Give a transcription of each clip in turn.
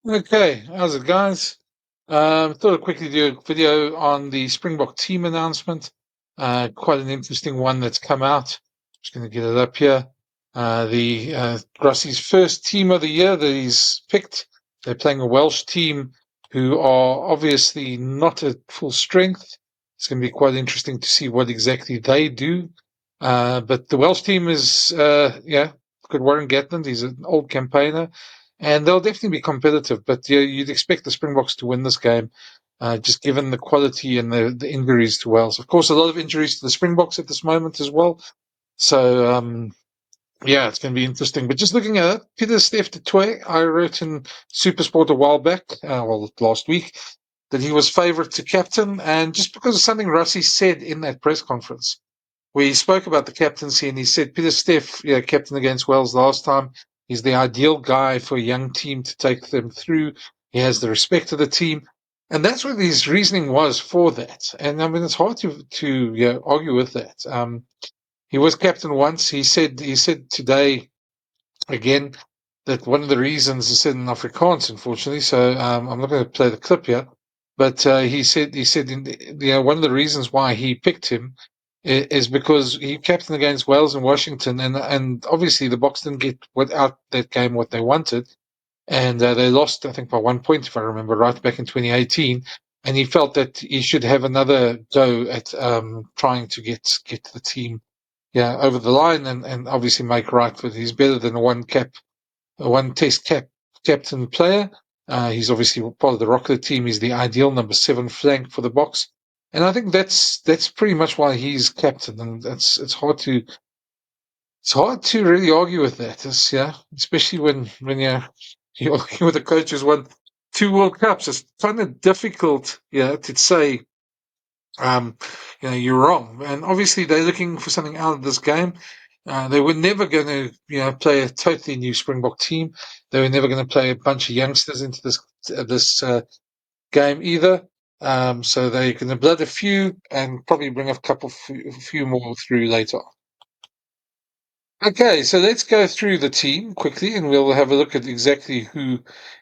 Okay, how's it, guys? Thought I'd quickly do a video on the Springbok team announcement. Quite an interesting one that's come out. Just going to get it up here. The Grassie's first team of the year that he's picked. They're playing a Welsh team who are obviously not at full strength. It's going to be quite interesting to see what exactly they do. But the Welsh team is, good Warren Gatland. He's an old campaigner and they'll definitely be competitive. But yeah, you'd expect the Springboks to win this game, just given the quality and the injuries to Wales. Of course, a lot of injuries to the Springboks at this moment as well. So yeah, it's going to be interesting. But just looking at it, Peter Steph de Toey, I wrote in Supersport a while back, last week, that he was favourite to captain, and just because of something Russie said in that press conference. We spoke about the captaincy, and he said Peter Steph, captain against Wales last time. He's the ideal guy for a young team to take them through. He has the respect of the team, and that's what his reasoning was for that. And I mean, it's hard to argue with that. He was captain once. He said today again that one of the reasons he said in Afrikaans, unfortunately. So I'm not going to play the clip here, but he said one of the reasons why he picked him is because he captained against Wales and Washington, and obviously the Box didn't get out that game what they wanted, and they lost, I think, by 1 point, if I remember right, back in 2018. And he felt that he should have another go at trying to get the team, over the line, and obviously make right with. He's better than a one test captain player. He's obviously part of the Rocket team. He's the ideal number 7 flank for the Box. And I think that's pretty much why he's captain, and it's hard to really argue with that. Especially when you're arguing with a coach who's won 2 World Cups. It's kind of difficult, to say, um, you're wrong. And obviously they're looking for something out of this game. They were never going to, play a totally new Springbok team. They were never going to play a bunch of youngsters into this game either. So they're going to blood a few and probably bring a few more through later. Okay, so let's go through the team quickly, and we'll have a look at exactly who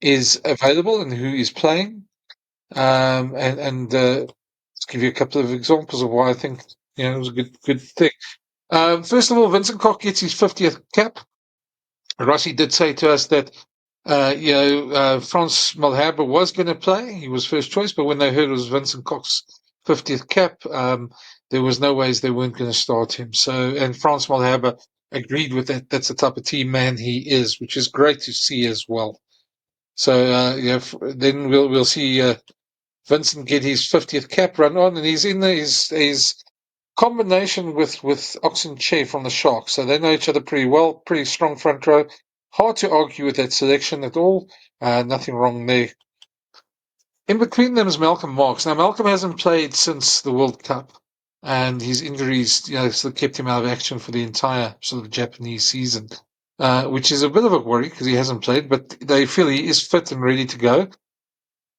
is available and who is playing. And let's give you a couple of examples of why I think it was a good thing. First of all, Vincent Koch gets his 50th cap. Rossi did say to us that Frans Malherbe was going to play. He was first choice, but when they heard it was Vincent Koch's 50th cap, there was no ways they weren't going to start him. So, and Frans Malherbe agreed with that. That's the type of team man he is, which is great to see as well. So, then we'll see Vincent get his 50th cap run on, and he's in his combination with Oxenche from the Sharks. So they know each other pretty well, pretty strong front row. Hard to argue with that selection at all. Nothing wrong there. In between them is Malcolm Marx. Now, Malcolm hasn't played since the World Cup, and his injuries, sort of kept him out of action for the entire sort of Japanese season, which is a bit of a worry because he hasn't played, but they feel he is fit and ready to go.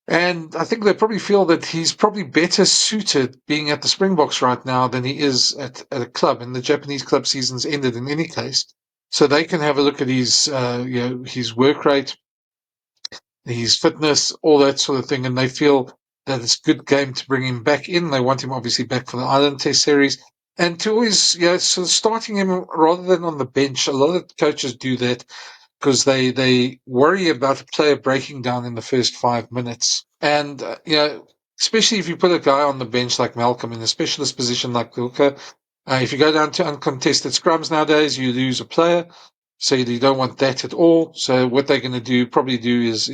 And I think they probably feel that he's probably better suited being at the Springboks right now than he is at a club. And the Japanese club season's ended in any case. So they can have a look at his work rate, his fitness, all that sort of thing. And they feel that it's a good game to bring him back in. They want him obviously back for the Island Test series. And to always, sort of starting him rather than on the bench. A lot of coaches do that because they worry about a player breaking down in the first 5 minutes. And, especially if you put a guy on the bench like Malcolm in a specialist position like Wilke, if you go down to uncontested scrums nowadays, you lose a player. So you don't want that at all. So what they're going to probably do is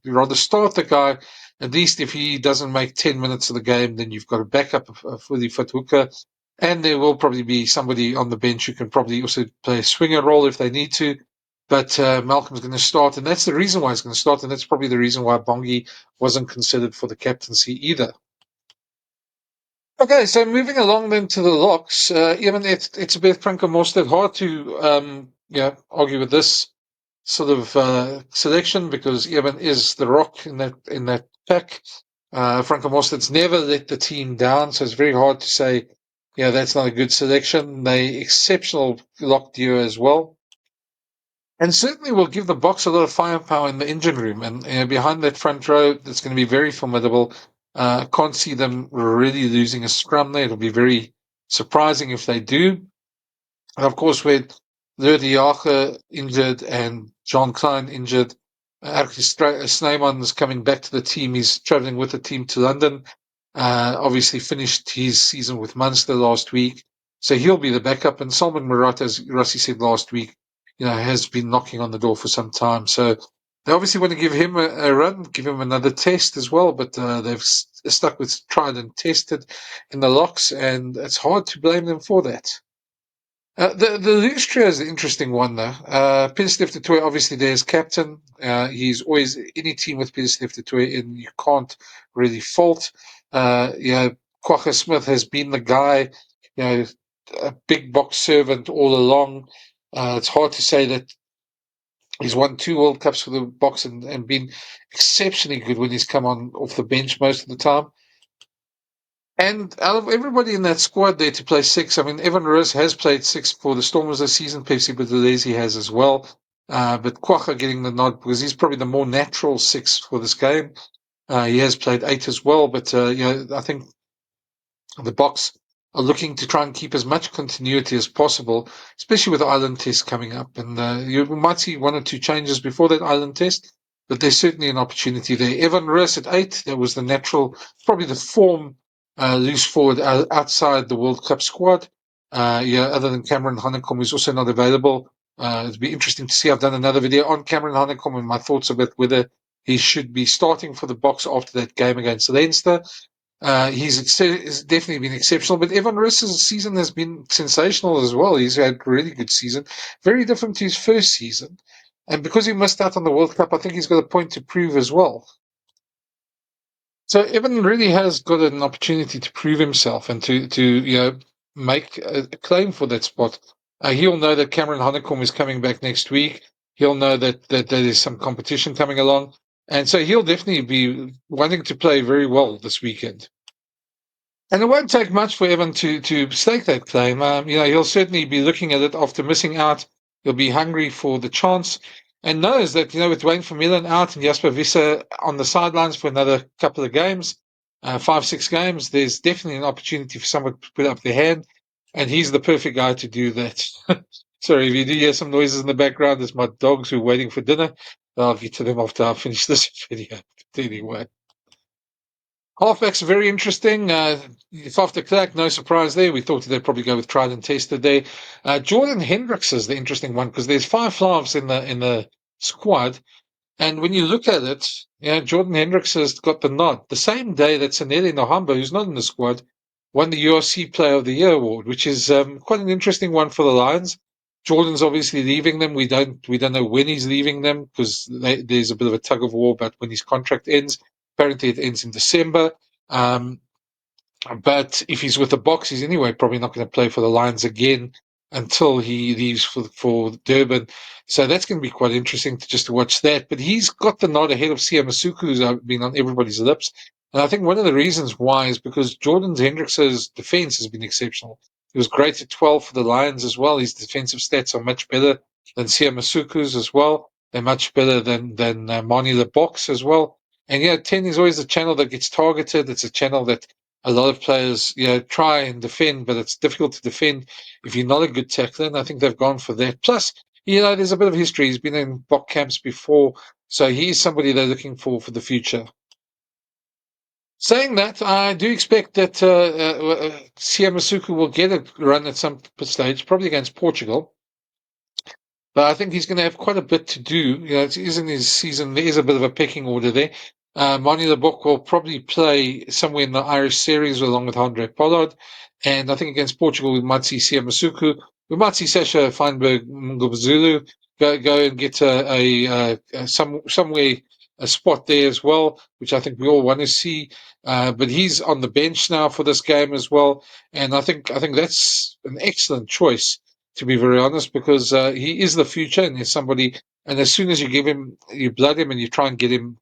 rather start the guy. At least if he doesn't make 10 minutes of the game, then you've got a backup, a fully fit hooker. And there will probably be somebody on the bench who can probably also play a swinger role if they need to. But Malcolm's going to start, and that's the reason why he's going to start, and that's probably the reason why Bongi wasn't considered for the captaincy either. Okay, so moving along then to the locks, even it's a bit Franco Mostert hard to argue with this sort of selection because Evan is the rock in that pack. Franco Mostert's never let the team down, so it's very hard to say, that's not a good selection. They exceptional lock duo as well. and certainly will give the Box a lot of firepower in the engine room. And behind that front row, that's going to be very formidable. Can't see them really losing a scrum there. It'll be very surprising if they do. And of course, with Ludi Jager injured and John Klein injured, Snyman is coming back to the team. He's traveling with the team to London. Obviously, finished his season with Munster last week. So he'll be the backup. And Salman Murat, as Rossi said last week, has been knocking on the door for some time. So they obviously want to give him a run, give him another test as well. But they've stuck with tried and tested in the locks, and it's hard to blame them for that. The Lynx trio is an interesting one, though. Peter Steph Toy, obviously, there's captain. He's always any team with Peter Steph Toy, and you can't really fault. Quagga Smith has been the guy, a big box servant all along. It's hard to say that he's won 2 World Cups for the box and been exceptionally good when he's come on off the bench most of the time. And out of everybody in that squad there to play six, I mean, Evan Roos has played six for the Stormers this season. Pepsi Buthelezi has as well. But Quagga getting the nod because he's probably the more natural six for this game. He has played eight as well. But, I think the Box are looking to try and keep as much continuity as possible, especially with the Island Test coming up. And you might see 1 or 2 changes before that Island Test, but there's certainly an opportunity there. Evan Roos at 8, that was the natural, probably the form loose forward outside the World Cup squad. Other than Cameron Honeycomb, who's also not available. It'd be interesting to see. I've done another video on Cameron Honeycomb and my thoughts about whether he should be starting for the Box after that game against Leinster. He's definitely been exceptional, but Evan Roos's season has been sensational as well. He's had a really good season, very different to his first season. And because he missed out on the World Cup, I think he's got a point to prove as well. So Evan really has got an opportunity to prove himself and to make a claim for that spot. He'll know that Cameron Honeycomb is coming back next week. He'll know that there's some competition coming along, and so he'll definitely be wanting to play very well this weekend. And it won't take much for Evan to stake that claim. He'll certainly be looking at it after missing out. He'll be hungry for the chance and knows that, with Dwayne Vermeulen out and Jasper Visser on the sidelines for another couple of games, 5, 6 games, there's definitely an opportunity for someone to put up their hand. And he's the perfect guy to do that. Sorry, if you do hear some noises in the background, it's my dogs who are waiting for dinner. I'll get to them after I finish this video. But anyway. Halfback's very interesting. Faf de Klerk, no surprise there. We thought they'd probably go with tried and tested there. Jordan Hendricks is the interesting one because there's 5 halves in the squad, and when you look at it, Jordan Hendricks has got the nod. The same day that Sanele Nohamba, who's not in the squad, won the URC Player of the Year award, which is quite an interesting one for the Lions. Jordan's obviously leaving them. We don't know when he's leaving them because there's a bit of a tug of war about when his contract ends. Apparently, it ends in December. Um, but if he's with the Box, he's anyway probably not going to play for the Lions again until he leaves for Durban. So that's going to be quite interesting to watch that. But he's got the nod ahead of Sia Masuku, who's been on everybody's lips. And I think one of the reasons why is because Jordan Hendricks' defense has been exceptional. He was great at 12 for the Lions as well. His defensive stats are much better than Sia Masuku's as well. They're much better than Mani the Box as well. And 10 is always the channel that gets targeted. It's a channel that a lot of players, try and defend, but it's difficult to defend if you're not a good tackler. And I think they've gone for that. Plus, there's a bit of history. He's been in Bok camps before, so he's somebody they're looking for the future. Saying that, I do expect that Sia Masuku will get a run at some stage, probably against Portugal. But I think he's going to have quite a bit to do. It isn't his season. There is a bit of a pecking order there. Mani Lebok will probably play somewhere in the Irish series along with Andre Pollard. And I think against Portugal, we might see Sia Masuku. We might see Sasha Feinberg Ngubazulu go and get somewhere a spot there as well, which I think we all want to see. But he's on the bench now for this game as well. And I think that's an excellent choice, to be very honest, because he is the future and he's somebody. And as soon as you blood him and you try and get him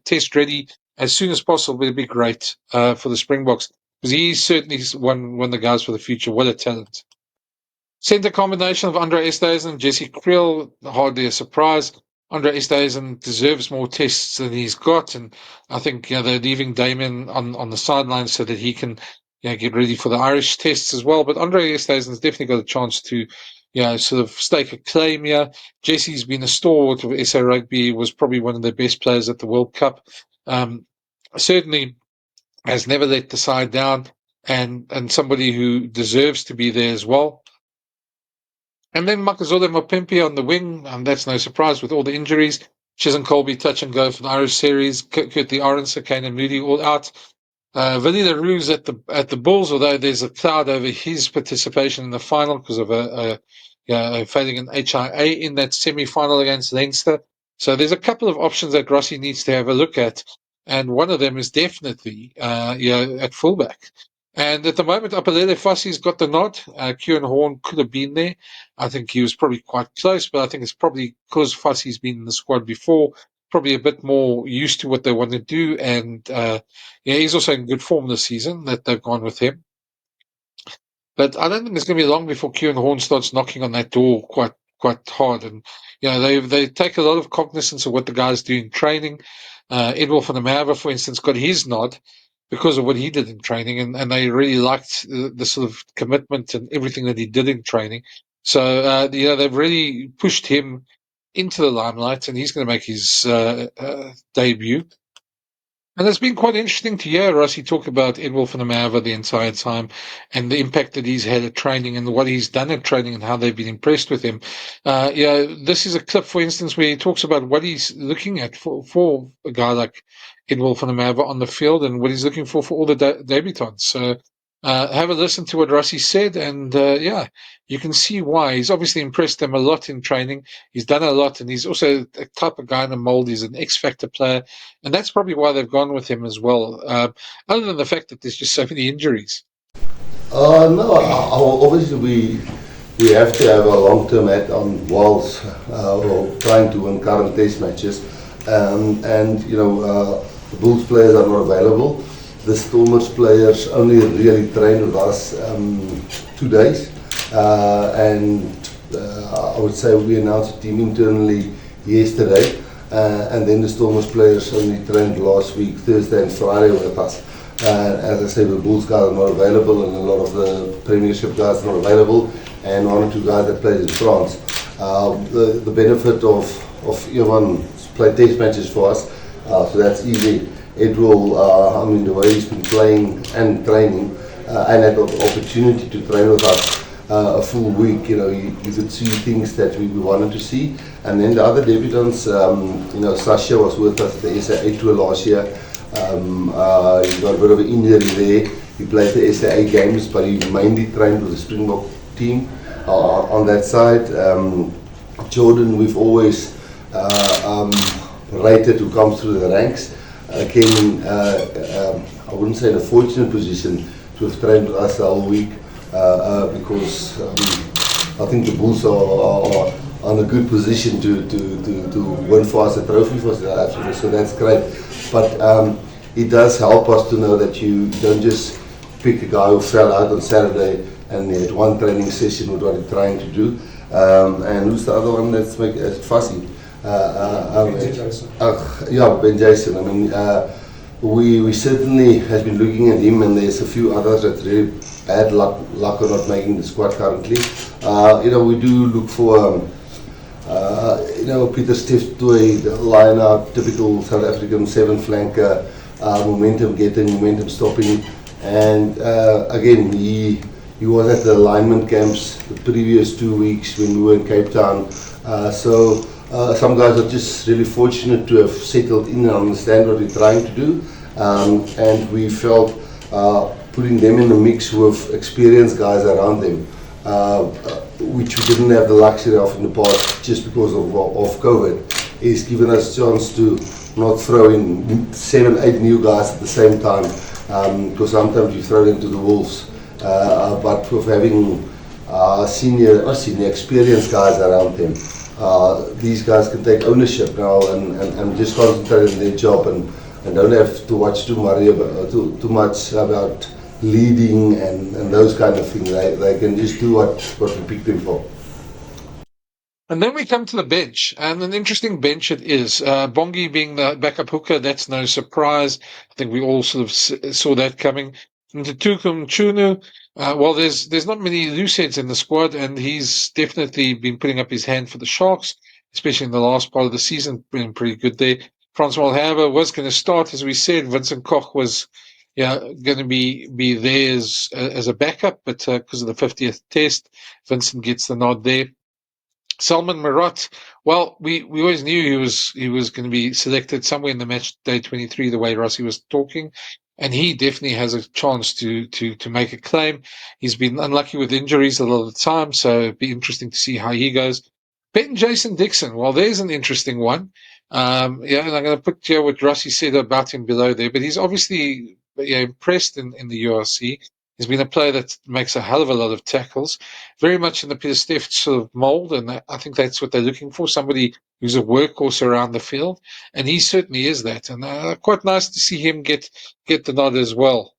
test ready as soon as possible, it'll be great for the Springboks because he's certainly one of the guys for the future. What a talent! Centre combination of Andre Esterhuizen and Jesse Kriel, hardly a surprise. Andre Esterhuizen deserves more tests than he's got, and I think they're leaving Damien on the sidelines so that he can get ready for the Irish tests as well. But Andre Esterhuizen's definitely got a chance to sort of stake a claim here. Jesse's been a stalwart of SA Rugby, was probably one of the best players at the World Cup. Certainly has never let the side down, and somebody who deserves to be there as well. And then Makazole Mapimpi on the wing, and that's no surprise with all the injuries. Chisholm Colby touch and go for the Irish series. Curtly Orense, Kane and Moody all out. Vinny LaRue's at the Bulls, although there's a cloud over his participation in the final because of failing an HIA in that semi-final against Leinster. So there's a couple of options that Rossi needs to have a look at, and one of them is definitely at fullback. And at the moment, Apalele Fossey's got the nod. Kieran Horn could have been there. I think he was probably quite close, but I think it's probably because Fossey's been in the squad before, probably a bit more used to what they want to do. And he's also in good form this season that they've gone with him. But I don't think it's going to be long before Kieran Horn starts knocking on that door quite hard. And they take a lot of cognizance of what the guys do in training. Edward van der Merwe, for instance, got his nod because of what he did in training, and they really liked the sort of commitment and everything that he did in training. So they've really pushed him into the limelight, and he's going to make his debut. And it's been quite interesting to hear Rossi talk about Edward van der Merwe the entire time and the impact that he's had at training and what he's done at training and how they've been impressed with him. This is a clip, for instance, where he talks about what he's looking at for a guy like Edward van der Merwe on the field and what he's looking for all the debutants. So have a listen to what Rossi said, and you can see why. He's obviously impressed them a lot in training. He's done a lot, and he's also a type of guy in the mold. He's an X-factor player, and that's probably why they've gone with him as well, other than the fact that there's just so many injuries. No, obviously we have to have a long-term hat on whilst trying to win current test matches, and the Bulls players are not available. The Stormers players only really trained with us 2 days, and I would say we announced the team internally yesterday, and then the Stormers players only trained last week, Thursday and Friday with us. As I said, the Bulls guys are not available, and a lot of the Premiership guys are not available, and 1 or 2 guys that played in France. The benefit of Ivan play test matches for us, so that's easy. Edwell, the way he's been playing and training, and had the opportunity to train with us a full week, you could see things that we wanted to see. And then the other debutants, Sasha was with us at the SAA tour last year. He got a bit of an injury there. He played the SAA games, but he mainly trained with the Springbok team on that side. Jordan, we've always rated who comes through the ranks. Came in, I wouldn't say in a fortunate position to have trained with us the whole week because I think the Bulls are on a good position to win for us a trophy for South Africa, so that's great. But it does help us to know that you don't just pick a guy who fell out on Saturday and he had 1 training session with what he's trying to do. And who's the other one that's fussy? Ben Jason. We certainly have been looking at him, and there's a few others that really bad luck are not making the squad currently. We do look for Peter Stiftway, the line-out, typical South African 7-flanker, momentum getting, momentum stopping, and again he was at the alignment camps the previous 2 weeks when we were in Cape Town. Some guys are just really fortunate to have settled in and understand what we're trying to do, and we felt putting them in the mix with experienced guys around them, which we didn't have the luxury of in the past just because of COVID, is given us a chance to not throw in 7, 8 new guys at the same time, because sometimes you throw them to the wolves, but with having senior experienced guys around them. These guys can take ownership now and just concentrate on their job and don't have to watch too much about leading and those kind of things. They can just do what we pick them for. And then we come to the bench, and an interesting bench it is. Bongi being the backup hooker, that's no surprise. I think we all sort of saw that coming. Into Tukum Chunu, well, there's not many loose heads in the squad, and he's definitely been putting up his hand for the Sharks, especially in the last part of the season, been pretty good there. Francois Haber was going to start, as we said. Vincent Koch was, yeah, going to be there as a backup, but because of the 50th test, Vincent gets the nod there. Salman Marat, well, we always knew he was going to be selected somewhere in the match day 23, the way Rossi was talking, and he definitely has a chance to make a claim. He's been unlucky with injuries a lot of the time, so it'd be interesting to see how he goes. Ben Jason Dixon, well, there's an interesting one. Yeah, and I'm going to put here what Rossi said about him below there, but he's obviously impressed in the URC. He's been a player that makes a hell of a lot of tackles, very much in the Peter Steph sort of mold, and I think that's what they're looking for, somebody who's a workhorse around the field, and he certainly is that, and quite nice to see him get the nod as well.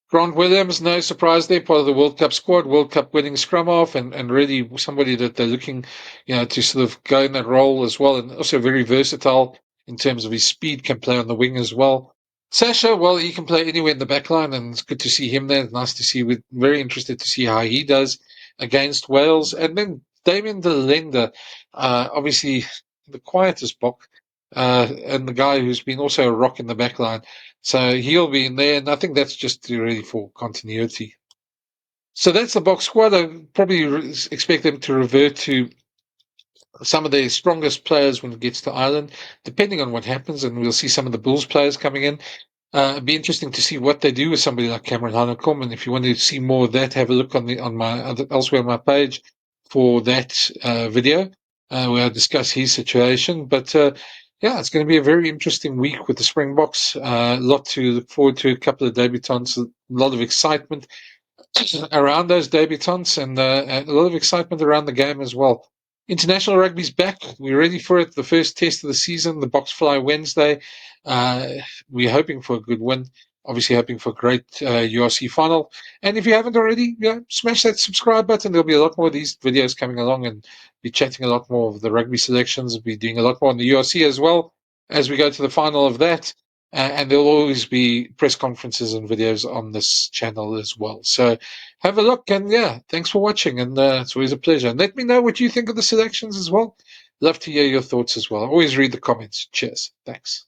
Grant Williams, no surprise there, part of the World Cup squad, World Cup winning scrum half, and really somebody that they're looking, to sort of go in that role as well, and also very versatile in terms of his speed, can play on the wing as well. Sasha, well, he can play anywhere in the back line, and it's good to see him there. Nice to see. We're very interested to see how he does against Wales. And then Damien de Lende, obviously the quietest Bok, and the guy who's been also a rock in the back line. So he'll be in there, and I think that's just really for continuity. So that's the box squad. I probably expect them to revert to some of their strongest players when it gets to Ireland, depending on what happens, and we'll see some of the Bulls players coming in. It'd be interesting to see what they do with somebody like Cameron Hanekom, and if you want to see more of that, have a look on my elsewhere on my page for that video where I discuss his situation. But yeah, it's going to be a very interesting week with the Springboks. A lot to look forward to. A couple of debutants, a lot of excitement around those debutants, and a lot of excitement around the game as well. International rugby's back. We're ready for it. The first test of the season, the Box Fly Wednesday. Uh, we're hoping for a good win. Obviously, hoping for a great URC final. And if you haven't already, smash that subscribe button. There'll be a lot more of these videos coming along, and be chatting a lot more of the rugby selections. Be doing a lot more on the URC as well as we go to the final of that. And there'll always be press conferences and videos on this channel as well. So have a look, and yeah, thanks for watching, and it's always a pleasure. And let me know what you think of the selections as well. Love to hear your thoughts as well. Always read the comments. Cheers. Thanks.